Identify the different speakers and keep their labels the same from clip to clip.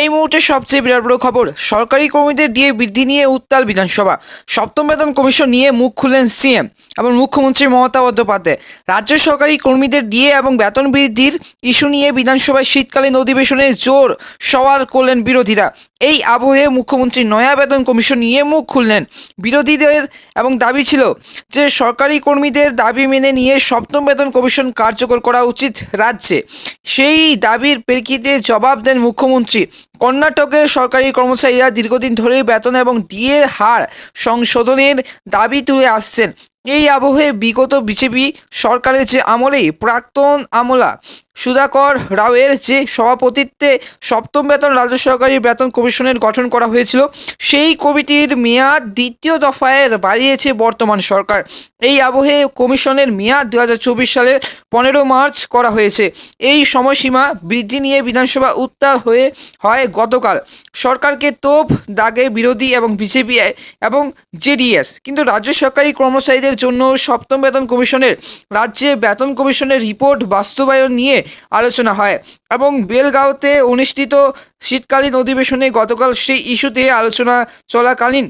Speaker 1: এই মুহূর্তে সবচেয়ে বিরাট বড় খবর, সরকারি কর্মীদের ডিএ বৃদ্ধি নিয়ে উত্তাল বিধানসভা। সপ্তম বেতন কমিশন নিয়ে মুখ খুললেন সিএম এবং মুখ্যমন্ত্রী মমতা বন্দ্যোপাধ্যায়। রাজ্য সরকারি কর্মীদের ডিএ এবং বেতন বৃদ্ধির ইস্যু নিয়ে বিধানসভায় শীতকালীন অধিবেশনে জোর সওয়াল করলেন বিরোধীরা। এই আবহে মুখ্যমন্ত্রী নয়া বেতন কমিশন নিয়ে মুখ খুললেন। বিরোধীদের এবং দাবি ছিল যে সরকারি কর্মীদের দাবি মেনে নিয়ে সপ্তম বেতন কমিশন কার্যকর করা উচিত রাজ্যে। সেই দাবির প্রেক্ষিতে জবাব দেন মুখ্যমন্ত্রী। কর্ণাটকের সরকারি কর্মচারীরা দীর্ঘদিন ধরেই বেতন এবং ডিএর হার সংশোধনের দাবি তুলে আসছেন। এই আবহে বিগত বিজেপি সরকারের যে আমলেই প্রাক্তন আমলা সুধাকর রাওয়ের যে সভাপতিত্বে সপ্তম বেতন রাজ্য সরকারি বেতন কমিশনের গঠন করা হয়েছিল, সেই কমিটির মেয়াদ দ্বিতীয় দফায় বাড়িয়েছে বর্তমান সরকার। এই আবহে কমিশনের মেয়াদ 2024 সালের 15 মার্চ করা হয়েছে। এই সময়সীমা বৃদ্ধি নিয়ে বিধানসভা উত্তাল হয় গতকাল। সরকারকে তোপ দাগে বিরোধী এবং বিজেপি এবং জেডিএস। কিন্তু রাজ্য সরকারি কর্মচারীদের জন্য সপ্তম বেতন কমিশনের রাজ্যে বেতন কমিশনের রিপোর্ট বাস্তবায়ন নিয়ে আলোচনা হয় এবং বেলগাঁওতে অনুষ্ঠিত শীতকালীন অধিবেশনে গতকাল সেই ইস্যুতে আলোচনা চলাকালীন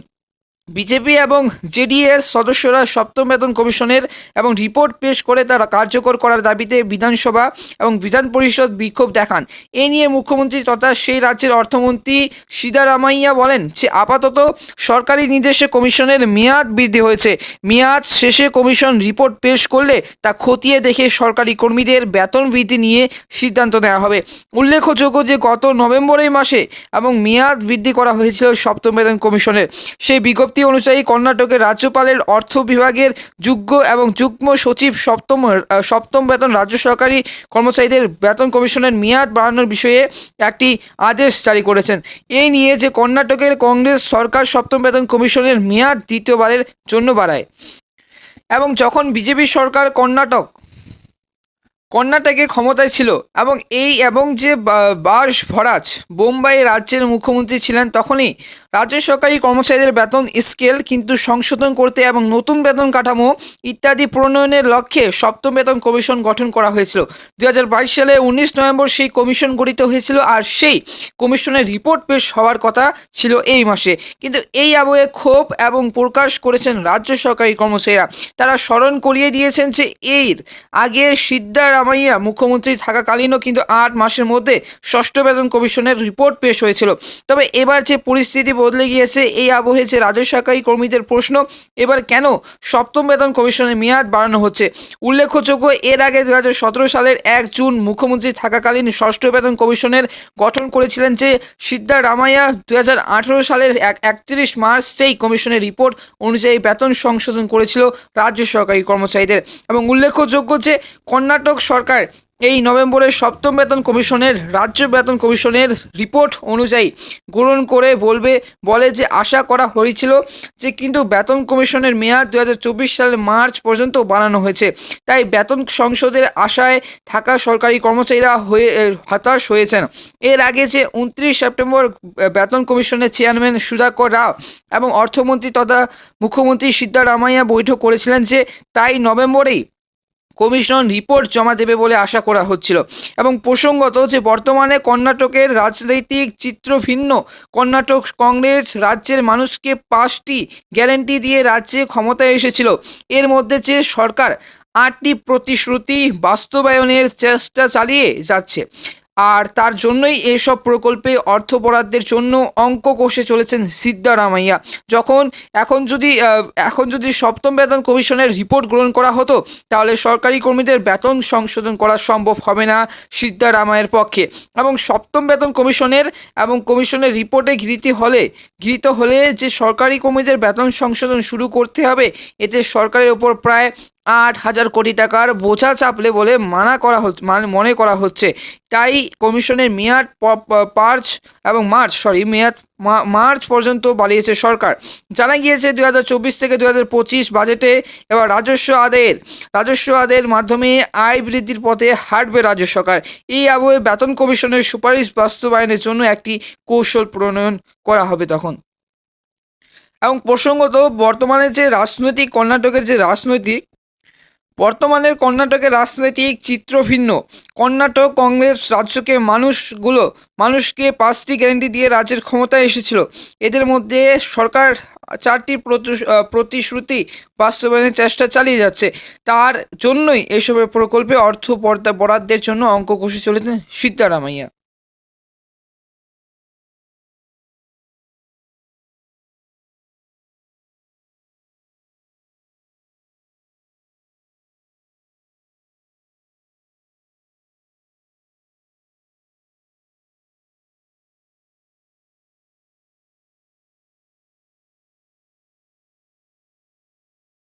Speaker 1: বিজেপি এবং জেডিএস সদস্যরা সপ্তম বেতন কমিশনের এবং রিপোর্ট পেশ করে তারা কার্যকর করার দাবিতে বিধানসভা এবং বিধান পরিষদ বিক্ষোভ দেখান। এ নিয়ে মুখ্যমন্ত্রী তথা সেই রাজ্যের অর্থমন্ত্রী সিদ্ধারামাইয়া বলেন যে আপাতত সরকারি নির্দেশে কমিশনের মেয়াদ বৃদ্ধি হয়েছে। মেয়াদ শেষে কমিশন রিপোর্ট পেশ করলে তা খতিয়ে দেখে সরকারি কর্মীদের বেতন বৃদ্ধি নিয়ে সিদ্ধান্ত নেওয়া হবে। উল্লেখযোগ্য যে গত নভেম্বরের মাসে এবং মেয়াদ বৃদ্ধি করা হয়েছিল সপ্তম বেতন কমিশনের। সেই বিজ্ঞপ্তি অনুযায়ী কর্ণাটকের রাজ্যপালের অর্থ বিভাগের যোগ্য এবং যুগ্ম সচিব সপ্তম বেতন রাজ্য সরকারি কর্মচারীদের বেতন কমিশনের মেয়াদ বাড়ানোর বিষয়ে একটি আদেশ জারি করেছেন। এই নিয়ে যে কর্ণাটকের কংগ্রেস সরকার সপ্তম বেতন কমিশনের মেয়াদ দ্বিতীয়বারের জন্য বাড়ায় এবং যখন বিজেপি সরকার কর্ণাটকে ক্ষমতায় ছিল এবং যে বাসভরাজ বোম্বাই রাজ্যের মুখ্যমন্ত্রী ছিলেন, তখনই রাজ্য সরকারি কর্মচারীদের বেতন স্কেল কিন্তু সংশোধন করতে এবং নতুন বেতন কাঠামো ইত্যাদি প্রণয়নের লক্ষ্যে সপ্তম বেতন কমিশন গঠন করা হয়েছিল। 2022 সালে 19 নভেম্বর সেই কমিশন গঠিত হয়েছিল আর সেই কমিশনের রিপোর্ট পেশ হওয়ার কথা ছিল এই মাসে। কিন্তু এই আবহে ক্ষোভ এবং প্রকাশ করেছেন রাজ্য সরকারি কর্মচারীরা। তারা স্মরণ করিয়ে দিয়েছেন যে এর আগে সিদ্ধারামাইয়া মুখ্যমন্ত্রী থাকাকালীনও কিন্তু 8 মাসের মধ্যে ষষ্ঠ বেতন কমিশনের রিপোর্ট পেশ হয়েছিল। তবে এবার যে পরিস্থিতি বদলে গিয়েছে, এই আবহে যে রাজ্য সরকারি কর্মীদের প্রশ্ন, এবার কেন সপ্তম বেতন কমিশনের মেয়াদ বাড়ানো হচ্ছে। উল্লেখযোগ্য এর আগে 2017 সালের 1 জুন মুখ্যমন্ত্রী থাকাকালীন ষষ্ঠ বেতন কমিশনের গঠন করেছিলেন যে সিদ্ধারামাইয়া। 2018 সালের 31 মার্চ সেই কমিশনের রিপোর্ট অনুযায়ী বেতন সংশোধন করেছিল রাজ্য সরকারি কর্মচারীদের। এবং উল্লেখযোগ্য যে কর্ণাটক সরকার এই নভেম্বরে সপ্তম বেতন কমিশনের রাজ্য বেতন কমিশনের রিপোর্ট অনুযায়ী গ্রহণ করে বলে যে আশা করা হয়েছিল যে কিন্তু বেতন কমিশনের মেয়াদ 2024 সালের মার্চ পর্যন্ত বাড়ানো হয়েছে। তাই বেতন সংসদের আশায় থাকা সরকারি কর্মচারীরা হতাশ হয়েছেন। এর আগে যে 29 সেপ্টেম্বর বেতন কমিশনের চেয়ারম্যান সুধাকর রাও এবং অর্থমন্ত্রী তথা মুখ্যমন্ত্রী সিদ্ধারামাইয়া বৈঠক করেছিলেন যে তাই নভেম্বরেই কমিশন রিপোর্ট জমা দেবে বলে আশা করা হচ্ছিল। এবং প্রসঙ্গত যে বর্তমানে কর্ণাটকের রাজনৈতিক চিত্র ভিন্ন। কর্ণাটক কংগ্রেস রাজ্যের মানুষকে 5টি গ্যারান্টি দিয়ে রাজ্যে ক্ষমতায় এসেছিল। এর মধ্যে যে সরকার 8টি প্রতিশ্রুতি বাস্তবায়নের চেষ্টা চালিয়ে যাচ্ছে আর তার জন্যই এসব প্রকল্পে অর্থ বরাদ্দের জন্য অঙ্ক কষে চলেছেন সিদ্ধারামাইয়া। এখন যদি সপ্তম বেতন কমিশনের রিপোর্ট গ্রহণ করা হতো, তাহলে সরকারি কর্মীদের বেতন সংশোধন করা সম্ভব হবে না সিদ্ধারামাইয়ার পক্ষে। এবং সপ্তম বেতন কমিশনের রিপোর্টে গৃহীত হলে যে সরকারি কর্মীদের বেতন সংশোধন শুরু করতে হবে, এতে সরকারের ওপর প্রায় 8,000 কোটি টাকার বোঝা চাপলে বলে মনে করা হচ্ছে। তাই কমিশনের মেয়াদ মার্চ পর্যন্ত বাড়িয়েছে সরকার। জানা গিয়েছে 2024 থেকে 2025 বাজেটে এবার রাজস্ব আদায়ের মাধ্যমে আয় বৃদ্ধির পথে হাঁটবে রাজ্য সরকার। এই আবহে বেতন কমিশনের সুপারিশ বাস্তবায়নের জন্য একটি কৌশল প্রণয়ন করা হবে তখন। এবং প্রসঙ্গত বর্তমানে যে কর্ণাটকের যে রাজনৈতিক বর্তমানের কর্ণাটকের রাজনৈতিক চিত্র ভিন্ন। কর্ণাটক কংগ্রেস রাজ্যকে মানুষকে 5টি গ্যারান্টি দিয়ে রাজ্যের ক্ষমতায় এসেছিল। এদের মধ্যে সরকার 4টি প্রতিশ্রুতি বাস্তবায়নের চেষ্টা চালিয়ে যাচ্ছে। তার জন্যই এসবের প্রকল্পে অর্থ বরাদ্দের জন্য অঙ্ক কষে চলেছেন সিদ্ধারামাইয়া।